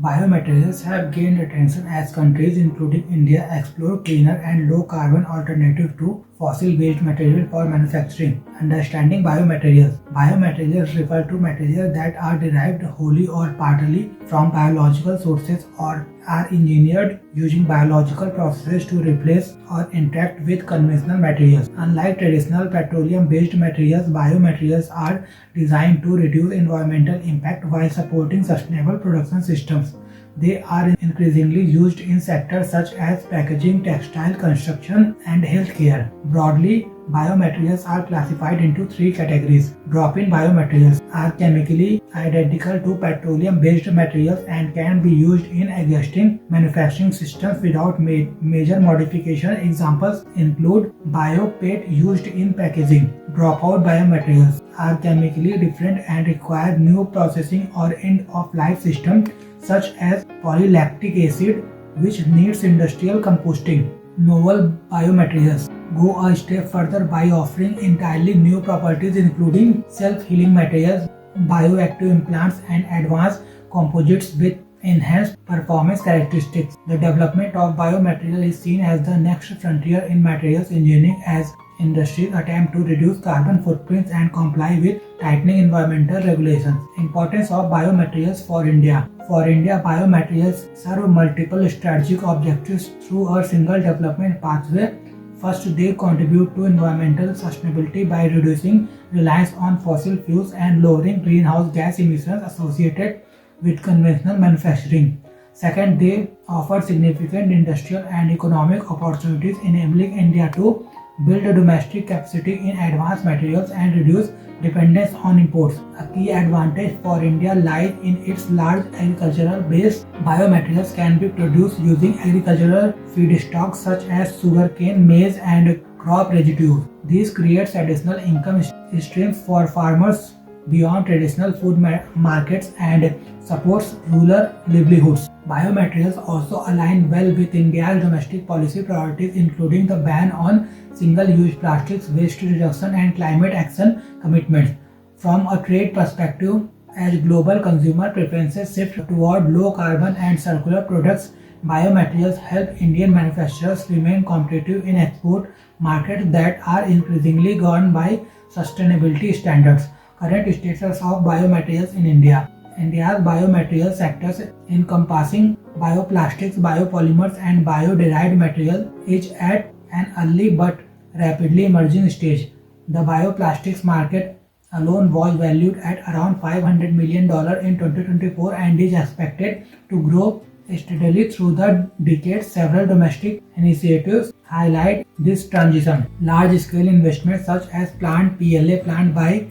Biomaterials have gained attention as countries including India explore cleaner and low carbon alternatives to fossil based material for manufacturing. Understanding biomaterials. Biomaterials refer to materials that are derived wholly or partly from biological sources or are engineered using biological processes to replace or interact with conventional materials. Unlike traditional petroleum based materials, biomaterials are designed to reduce environmental impact while supporting sustainable production systems. They are increasingly used in sectors such as packaging, textile, construction, and healthcare. Broadly, biomaterials are classified into three categories. Drop-in biomaterials are chemically identical to petroleum-based materials and can be used in existing manufacturing systems without major modification. Examples include bio-PET used in packaging. Dropout biomaterials are chemically different and require new processing or end-of-life systems such as polylactic acid, which needs industrial composting. Novel biomaterials go a step further by offering entirely new properties including self-healing materials, bioactive implants, and advanced composites with enhanced performance characteristics. The development of biomaterial is seen as the next frontier in materials engineering as industries attempt to reduce carbon footprints and comply with tightening environmental regulations. Importance of biomaterials for India. For India, biomaterials serve multiple strategic objectives through a single development pathway. First, they contribute to environmental sustainability by reducing reliance on fossil fuels and lowering greenhouse gas emissions associated with conventional manufacturing. Second, they offer significant industrial and economic opportunities, enabling India to build a domestic capacity in advanced materials and reduce dependence on imports. A key advantage for India lies in its large agricultural base. Biomaterials can be produced using agricultural feedstocks such as sugarcane, maize, and crop residues. This creates additional income streams for farmers beyond traditional food markets and supports rural livelihoods. Biomaterials also align well with India's domestic policy priorities, including the ban on single-use plastics, waste reduction, and climate action commitments. From a trade perspective, as global consumer preferences shift toward low-carbon and circular products, biomaterials help Indian manufacturers remain competitive in export markets that are increasingly governed by sustainability standards. Current status of biomaterials in India. India's biomaterial sectors encompassing bioplastics, biopolymers, and bio-derived material is at an early but rapidly emerging stage. The bioplastics market alone was valued at around $500 million in 2024 and is expected to grow steadily through the decade. Several domestic initiatives highlight this transition. Large-scale investments such as PLA plant by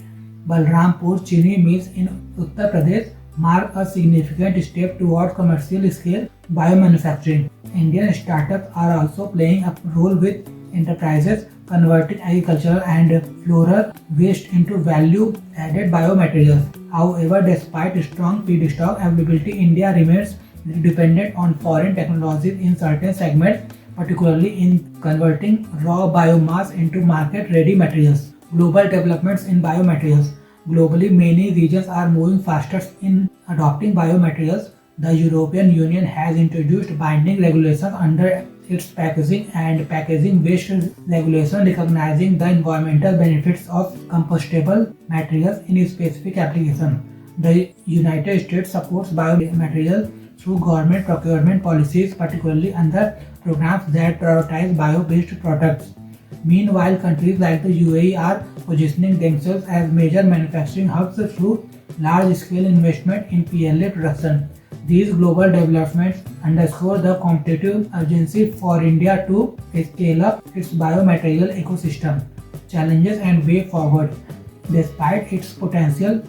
Balrampur Chini Mills in Uttar Pradesh mark a significant step towards commercial-scale biomanufacturing. Indian startups are also playing a role with enterprises converting agricultural and floral waste into value-added biomaterials. However, despite strong feedstock availability, India remains dependent on foreign technologies in certain segments, particularly in converting raw biomass into market-ready materials. Global developments in biomaterials. Globally, many regions are moving faster in adopting biomaterials. The European Union has introduced binding regulations under its packaging and packaging waste regulation, recognizing the environmental benefits of compostable materials in specific applications. The United States supports biomaterials through government procurement policies, particularly under programs that prioritize bio-based products. Meanwhile, countries like the UAE are positioning themselves as major manufacturing hubs through large-scale investment in PLA production. These global developments underscore the competitive urgency for India to scale up its biomaterial ecosystem. Challenges and way forward. Despite its potential,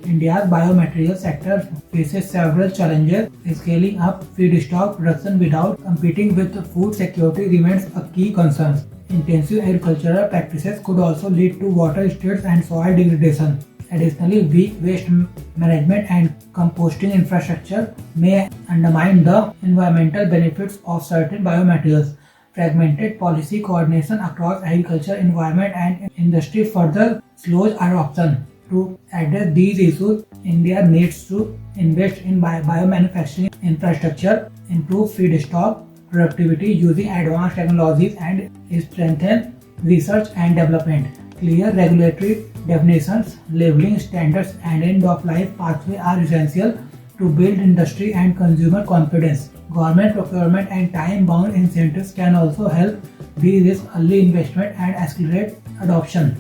India's biomaterial sector faces several challenges. Scaling up feedstock production without competing with food security remains a key concern. Intensive agricultural practices could also lead to water stress and soil degradation. Additionally, weak waste management and composting infrastructure may undermine the environmental benefits of certain biomaterials. Fragmented policy coordination across agriculture, environment, and industry further slows adoption. To address these issues, India needs to invest in biomanufacturing infrastructure, improve feedstock productivity using advanced technologies, and strengthen research and development. Clear regulatory definitions, labeling standards, and end-of-life pathway are essential to build industry and consumer confidence. Government procurement and time-bound incentives can also help de-risk early investment and accelerate adoption.